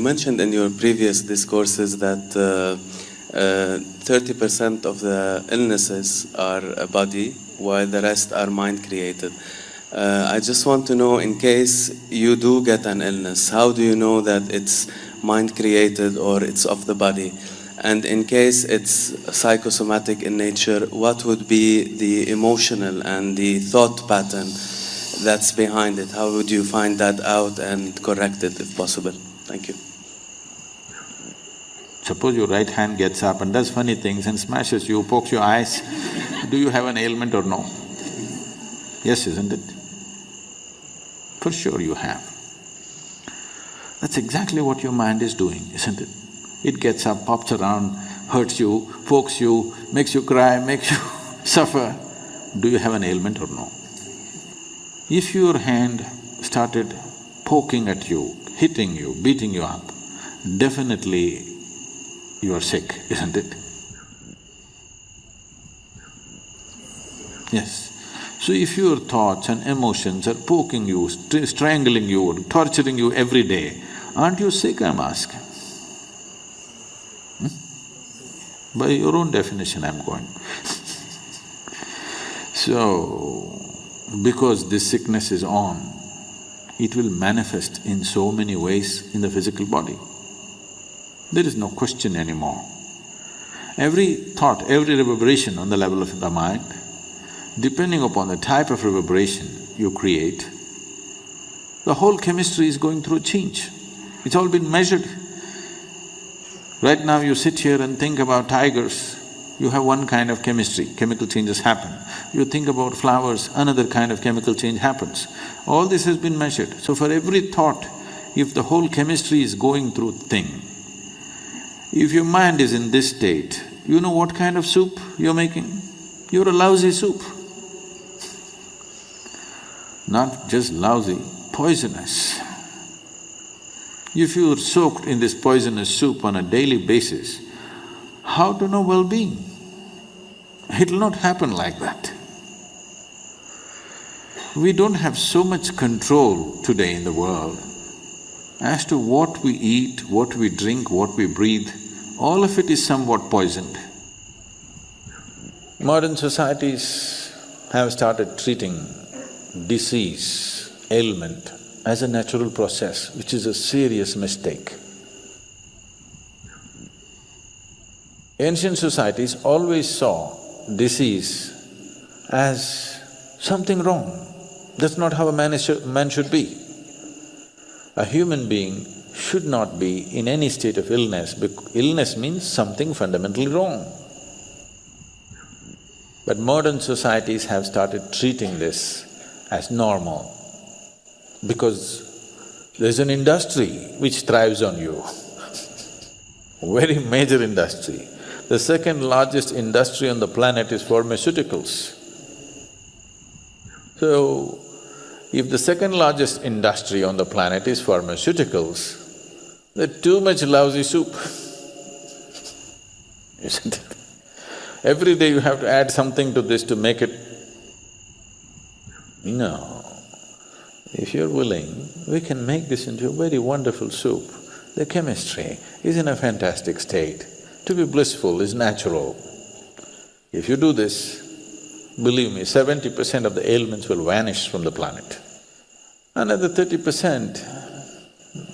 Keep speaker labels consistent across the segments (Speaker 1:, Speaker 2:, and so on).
Speaker 1: mentioned in your previous discourses that 30% of the illnesses are body, while the rest are mind-created. I just want to know, in case you do get an illness, how do you know that it's mind-created or it's of the body? And in case it's psychosomatic in nature, what would be the emotional and the thought pattern that's behind it? How would you find that out and correct it if possible? Thank you.
Speaker 2: Suppose your right hand gets up and does funny things and smashes you, pokes your eyes, do you have an ailment or no? Yes, isn't it? For sure you have. That's exactly what your mind is doing, isn't it? It gets up, pops around, hurts you, pokes you, makes you cry, makes you suffer. Do you have an ailment or no? If your hand started poking at you, hitting you, beating you up, definitely you are sick, isn't it? Yes. So if your thoughts and emotions are poking you, strangling you, torturing you every day, aren't you sick, I'm asking? By your own definition I'm going. So, because this sickness is on, it will manifest in so many ways in the physical body. There is no question anymore. Every thought, every reverberation on the level of the mind, depending upon the type of reverberation you create, the whole chemistry is going through change. It's all been measured. Right now you sit here and think about tigers, you have one kind of chemistry, chemical changes happen. You think about flowers, another kind of chemical change happens. All this has been measured. So for every thought, if the whole chemistry is going through thing, if your mind is in this state, you know what kind of soup you're making? You're a lousy soup. Not just lousy, poisonous. If you're soaked in this poisonous soup on a daily basis, how to know well-being? It'll not happen like that. We don't have so much control today in the world as to what we eat, what we drink, what we breathe. All of it is somewhat poisoned. Modern societies have started treating disease, ailment as a natural process, which is a serious mistake. Ancient societies always saw disease as something wrong. That's not how a man should be. A human being should not be in any state of illness, because illness means something fundamentally wrong. But modern societies have started treating this as normal, because there's an industry which thrives on you, very major industry. The second largest industry on the planet is pharmaceuticals. So, if the second largest industry on the planet is pharmaceuticals, there's too much lousy soup, isn't it? Every day you have to add something to this to make it… No. If you're willing, we can make this into a very wonderful soup. The chemistry is in a fantastic state. To be blissful is natural. If you do this, believe me, 70% of the ailments will vanish from the planet. Another 30%,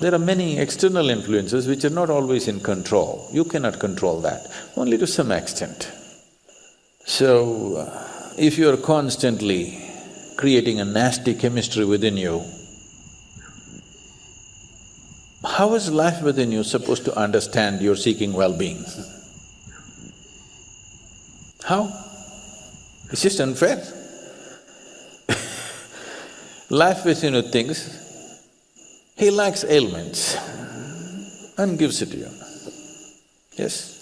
Speaker 2: there are many external influences which are not always in control. You cannot control that, only to some extent. So, if you are constantly creating a nasty chemistry within you, how is life within you supposed to understand you're seeking well-being? How? It's just unfair. Life within you thinks, he likes ailments and gives it to you. Yes?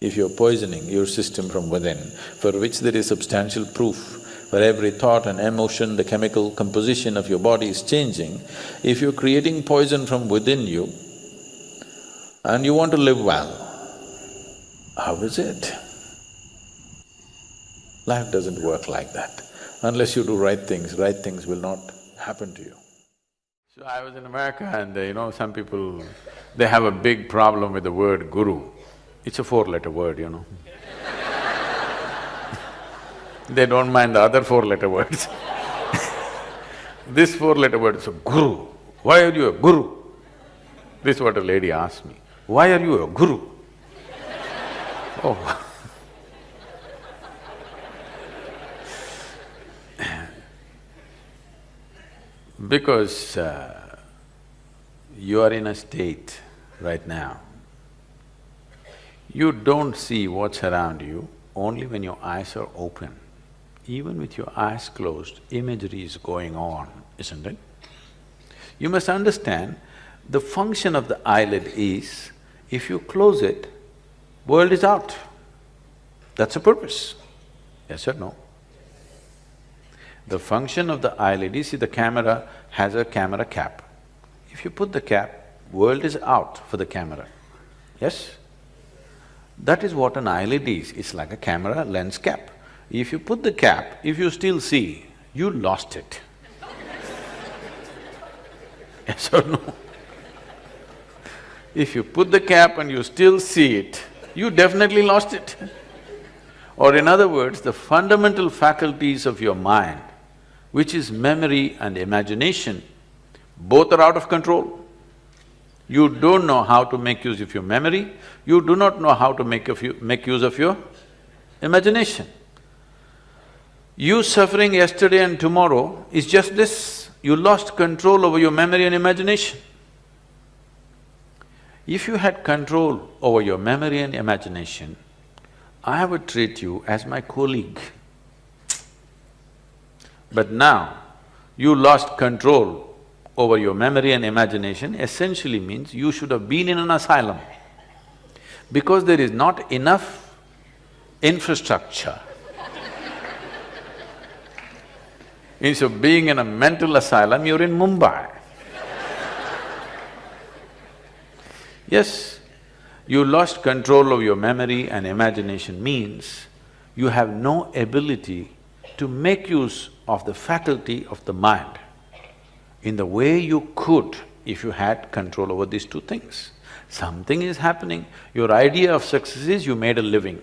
Speaker 2: If you're poisoning your system from within, for which there is substantial proof, for every thought and emotion, the chemical composition of your body is changing, if you're creating poison from within you and you want to live well, how is it? Life doesn't work like that. Unless you do right things will not happen to you. So I was in America and some people, they have a big problem with the word guru. It's a four-letter word. They don't mind the other four-letter words. This four-letter word is a guru. Why are you a guru? This is what a lady asked me. Why are you a guru? Oh. Because you are in a state right now, you don't see what's around you only when your eyes are open. Even with your eyes closed, imagery is going on, isn't it? You must understand, the function of the eyelid is, if you close it, world is out. That's the purpose. Yes or no? The function of the eyelid is, see, the camera has a camera cap. If you put the cap, world is out for the camera. Yes? That is what an eyelid is, it's like a camera lens cap. If you put the cap, if you still see, you lost it. Yes or no? If you put the cap and you still see it, you definitely lost it. Or in other words, the fundamental faculties of your mind, which is memory and imagination, both are out of control. You don't know how to make use of your memory, you do not know how to make use of your imagination. You suffering yesterday and tomorrow is just this, you lost control over your memory and imagination. If you had control over your memory and imagination, I would treat you as my colleague. But now, you lost control over your memory and imagination, essentially means you should have been in an asylum. Because there is not enough infrastructure. Instead of being in a mental asylum, you're in Mumbai. Yes, you lost control of your memory and imagination means you have no ability to make use of the faculty of the mind in the way you could if you had control over these two things. Something is happening, your idea of success is you made a living,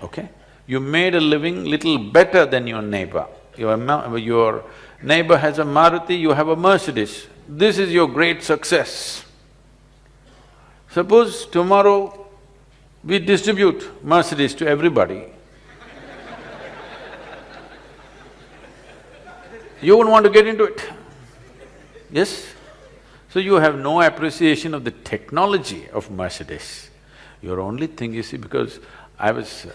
Speaker 2: okay? You made a living little better than your neighbor. Your neighbor has a Maruti, you have a Mercedes. This is your great success. Suppose tomorrow we distribute Mercedes to everybody, you wouldn't want to get into it, yes? So you have no appreciation of the technology of Mercedes. Your only thing, you see, because I was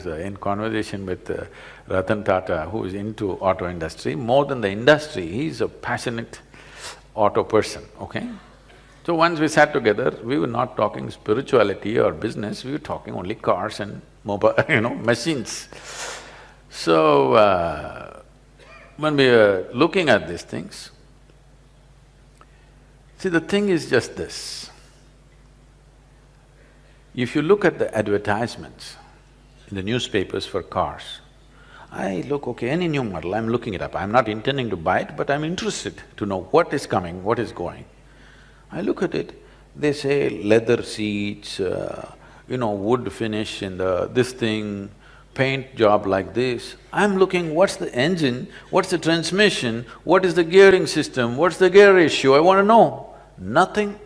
Speaker 2: in conversation with Ratan Tata, who is into auto industry. More than the industry, he's a passionate auto person, okay? So once we sat together, we were not talking spirituality or business, we were talking only cars and mobile, machines. So, when we are looking at these things, see, the thing is just this. If you look at the advertisements in the newspapers for cars, I look, okay, any new model, I'm looking it up. I'm not intending to buy it, but I'm interested to know what is coming, what is going. I look at it, they say leather seats, wood finish in this thing, paint job like this. I'm looking, what's the engine, what's the transmission, what is the gearing system, what's the gear ratio, I want to know. Nothing.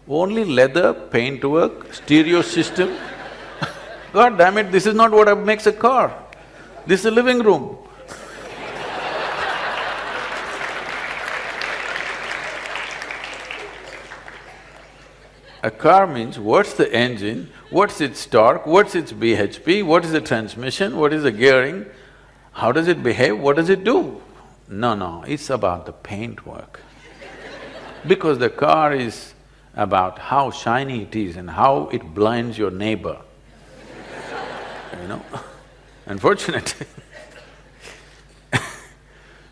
Speaker 2: Only leather, paintwork, stereo system. God damn it, this is not what makes a car. This is a living room. A car means what's the engine, what's its torque, what's its BHP, what is the transmission, what is the gearing, how does it behave, what does it do? No, it's about the paintwork. Because the car is about how shiny it is and how it blinds your neighbor, Unfortunate.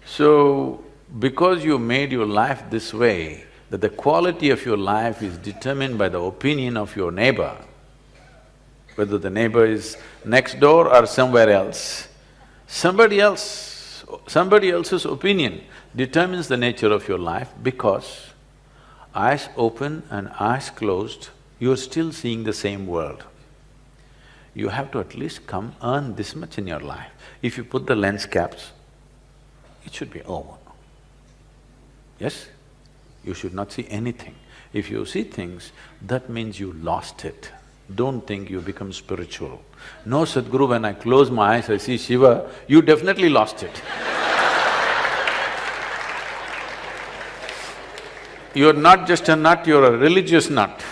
Speaker 2: So, because you made your life this way, that the quality of your life is determined by the opinion of your neighbor, whether the neighbor is next door or somewhere else, somebody else's opinion, determines the nature of your life because eyes open and eyes closed, you're still seeing the same world. You have to at least come earn this much in your life. If you put the lens caps, it should be over. Yes? You should not see anything. If you see things, that means you lost it. Don't think you become spiritual. No, Sadhguru, when I close my eyes, I see Shiva, you definitely lost it. You're not just a nut, you're a religious nut.